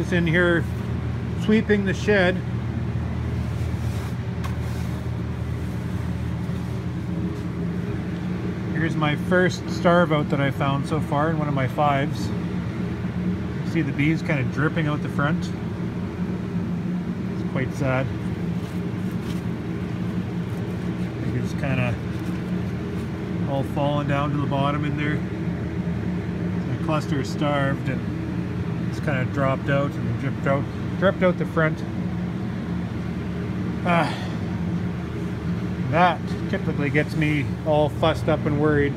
Just in here sweeping the shed. Here's my first starve out that I found so far in one of my 5s. You see the bees kind of dripping out the front. It's quite sad. It's kind of all falling down to the bottom in there. The cluster is starved and it's kind of dropped out and dripped out the front. That typically gets me all fussed up and worried.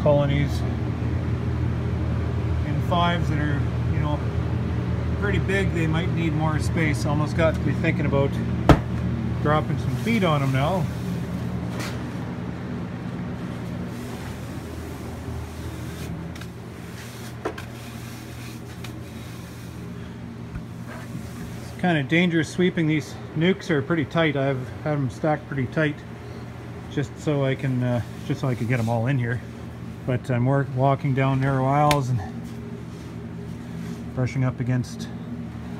Colonies in 5s that are, you know, pretty big, they might need more space. Almost got to be thinking about dropping some feed on them now. It's kind of dangerous sweeping. These nukes are pretty tight. I've had them stacked pretty tight just so I can get them all in here. But I'm walking down narrow aisles and brushing up against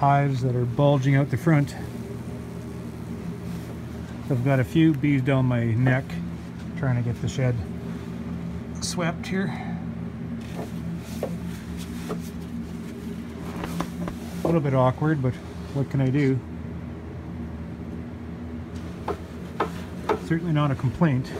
hives that are bulging out the front. So I've got a few bees down my neck trying to get the shed swept here. A little bit awkward, but what can I do? Certainly not a complaint.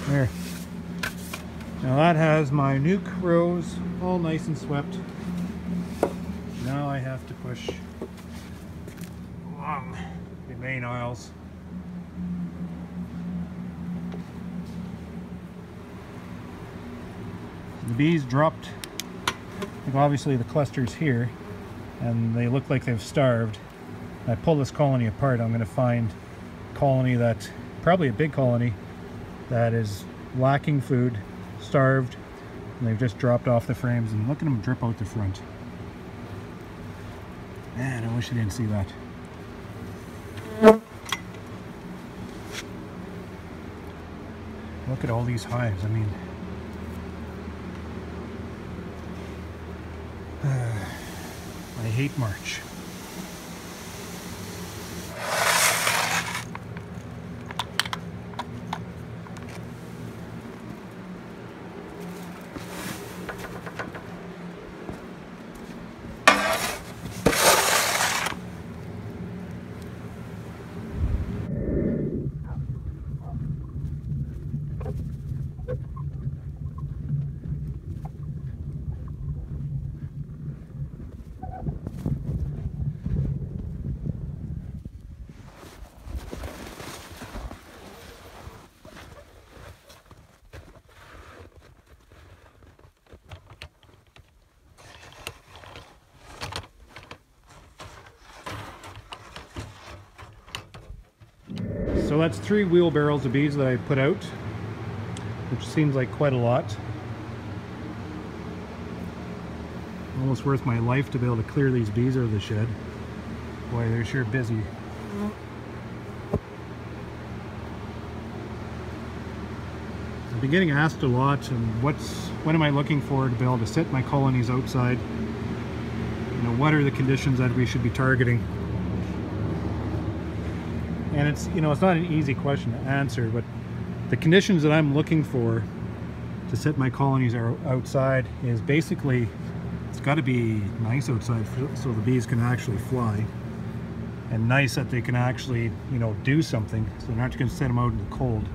There. Now that has my nuke rows all nice and swept. Now I have to push along the main aisles. The bees dropped, like obviously the cluster's here, and they look like they've starved. I pull this colony apart, I'm going to find a colony that, probably a big colony, that is lacking food, starved, and they've just dropped off the frames, and look at them drip out the front. Man, I wish I didn't see that. Look at all these hives. I mean, I hate March. So that's 3 wheelbarrows of bees that I put out, which seems like quite a lot. Almost worth my life to be able to clear these bees out of the shed. Boy, they're sure busy. I've been getting asked a lot, and what am I looking for to be able to set my colonies outside? You know, what are the conditions that we should be targeting? And it's, you know, it's not an easy question to answer, but the conditions that I'm looking for to set my colonies outside is basically, it's got to be nice outside so the bees can actually fly, and nice that they can actually, you know, do something, so they're not just going to set them out in the cold.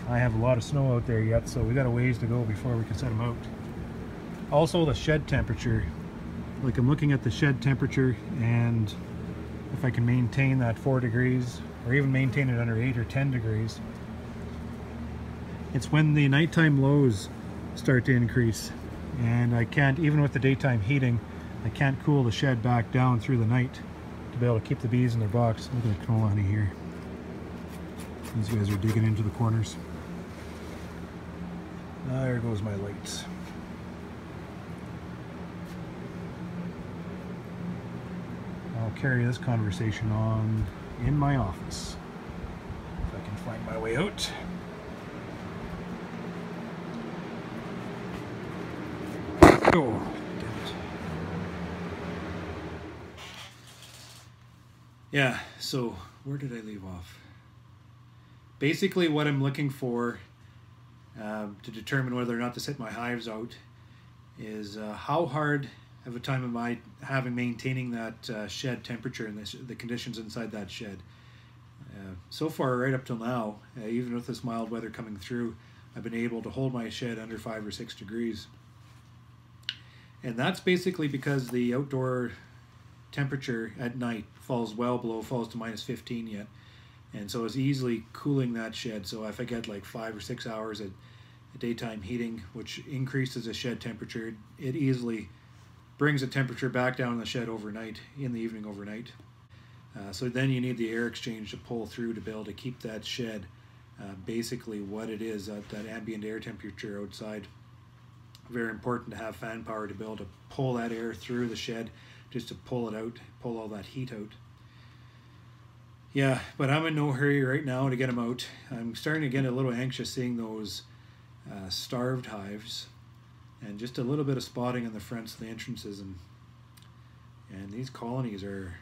I have a lot of snow out there yet, so we got a ways to go before we can set them out. Also the shed temperature, like I'm looking at the shed temperature, and if I can maintain that 4 degrees, or even maintain it under 8 or 10 degrees. It's when the nighttime lows start to increase, and I can't, even with the daytime heating, I can't cool the shed back down through the night to be able to keep the bees in their box. Look at the colony here. These guys are digging into the corners. There goes my lights. I'll carry this conversation on in my office if I can find my way out. Oh, damn it. Yeah, so where did I leave off? Basically what I'm looking for to determine whether or not to set my hives out is how hard of a time am I having maintaining that shed temperature and the conditions inside that shed. So far, right up till now, even with this mild weather coming through, I've been able to hold my shed under 5 or 6 degrees. And that's basically because the outdoor temperature at night falls well below, falls to -15 yet. And so it's easily cooling that shed. So if I get like 5 or 6 hours of daytime heating, which increases the shed temperature, it easily brings the temperature back down in the shed overnight, in the evening overnight. So then you need the air exchange to pull through to be able to keep that shed basically what it is, that ambient air temperature outside. Very important to have fan power to be able to pull that air through the shed, just to pull it out, pull all that heat out. Yeah, but I'm in no hurry right now to get them out. I'm starting to get a little anxious seeing those starved hives, and just a little bit of spotting on the fronts of the entrances, and these colonies are.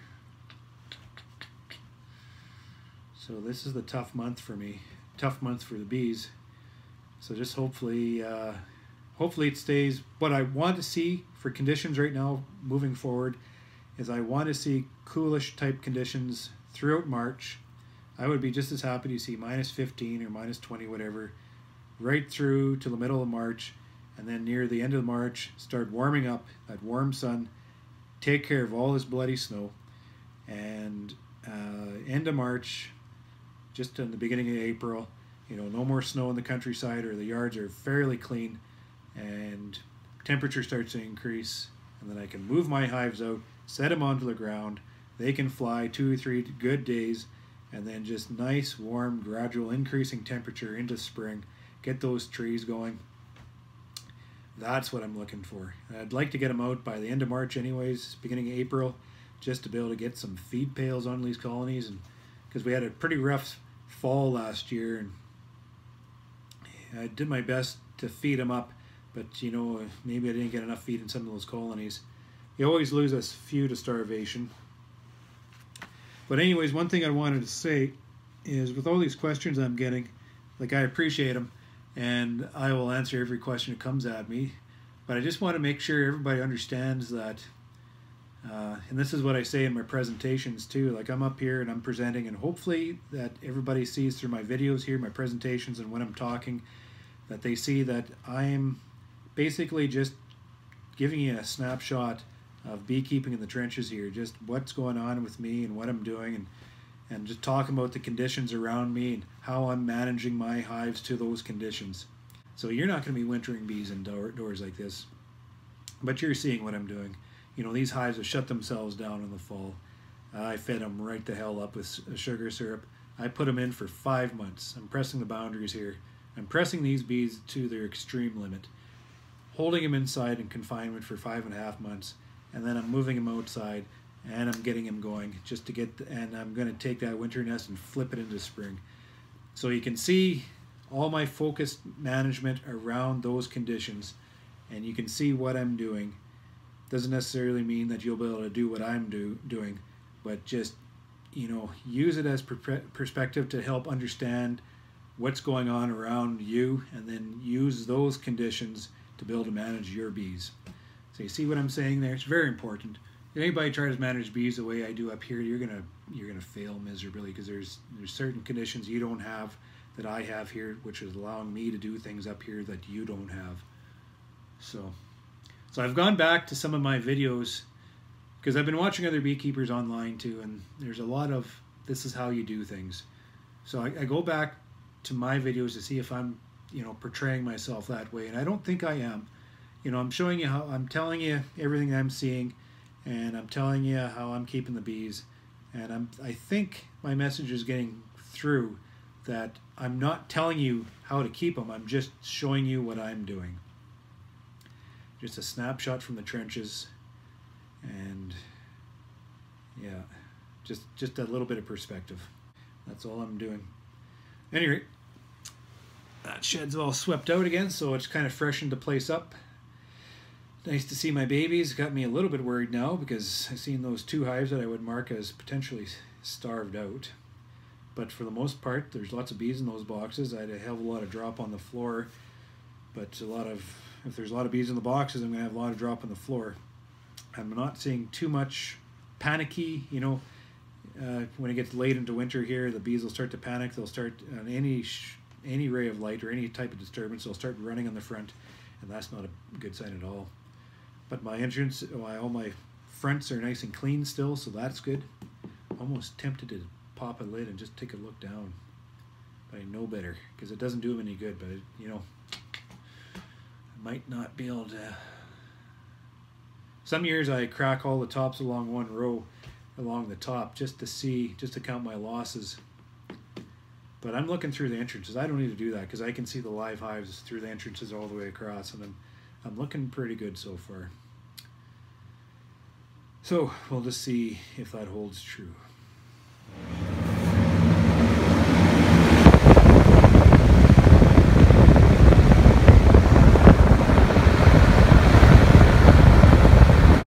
So this is the tough month for me, tough month for the bees. So just hopefully it stays. What I want to see for conditions right now moving forward is I want to see coolish type conditions throughout March. I would be just as happy to see -15 or -20, whatever, right through to the middle of March, and then near the end of March start warming up, that warm sun, take care of all this bloody snow, and end of March, just in the beginning of April, no more snow in the countryside, or the yards are fairly clean, and temperature starts to increase, and then I can move my hives out, set them onto the ground. They can fly 2 or 3 good days, and then just nice, warm, gradual increasing temperature into spring. Get those trees going. That's what I'm looking for. I'd like to get them out by the end of March anyways, beginning of April, just to be able to get some feed pails on these colonies, and because we had a pretty rough fall last year, and I did my best to feed them up, but maybe I didn't get enough feed in some of those colonies. You always lose a few to starvation. But anyways, one thing I wanted to say is, with all these questions I'm getting, like, I appreciate them, and I will answer every question that comes at me, but I just want to make sure everybody understands that, and this is what I say in my presentations too, like, I'm up here and I'm presenting, and hopefully that everybody sees through my videos here, my presentations, and when I'm talking, that they see that I'm basically just giving you a snapshot of beekeeping in the trenches here, just what's going on with me and what I'm doing, and just talking about the conditions around me and how I'm managing my hives to those conditions. So you're not going to be wintering bees indoors like this, but you're seeing what I'm doing. These hives have shut themselves down in the fall. I fed them right the hell up with sugar syrup. I put them in for 5 months. I'm pressing the boundaries here. I'm pressing these bees to their extreme limit, holding them inside in confinement for 5.5 months, and then I'm moving them outside, and I'm getting them going just to get, and I'm going to take that winter nest and flip it into spring. So you can see all my focused management around those conditions, and you can see what I'm doing. Doesn't necessarily mean that you'll be able to do what I'm doing, but just use it as perspective to help understand what's going on around you, and then use those conditions to be able to manage your bees. So you see what I'm saying there? It's very important. If anybody tries to manage bees the way I do up here, you're gonna fail miserably, because there's certain conditions you don't have that I have here, which is allowing me to do things up here that you don't have. So I've gone back to some of my videos, because I've been watching other beekeepers online too, and there's a lot of, this is how you do things. So I go back to my videos to see if I'm portraying myself that way, and I don't think I am. I'm showing you how, I'm telling you everything I'm seeing, and I'm telling you how I'm keeping the bees, and I think my message is getting through, that I'm not telling you how to keep them, I'm just showing you what I'm doing. Just a snapshot from the trenches, and yeah, just a little bit of perspective. That's all I'm doing. Anyway, that shed's all swept out again, so it's kind of freshened the place up. Nice to see my babies. Got me a little bit worried now because I've seen those 2 hives that I would mark as potentially starved out. But for the most part, there's lots of bees in those boxes. I had a hell of a lot of drop on the floor, but if there's a lot of bees in the boxes, I'm going to have a lot of drop on the floor. I'm not seeing too much panicky, you know. When it gets late into winter here, the bees will start to panic. They'll start on any ray of light or any type of disturbance, they'll start running on the front, and that's not a good sign at all. But my entrance, all my fronts are nice and clean still, so that's good. Almost tempted to pop a lid and just take a look down, but I know better because it doesn't do them any good. But you know, I might not be able to. Some years I crack all the tops along one row along the top just to count my losses. But I'm looking through the entrances. I don't need to do that because I can see the live hives through the entrances all the way across, and I'm looking pretty good so far. So we'll just see if that holds true.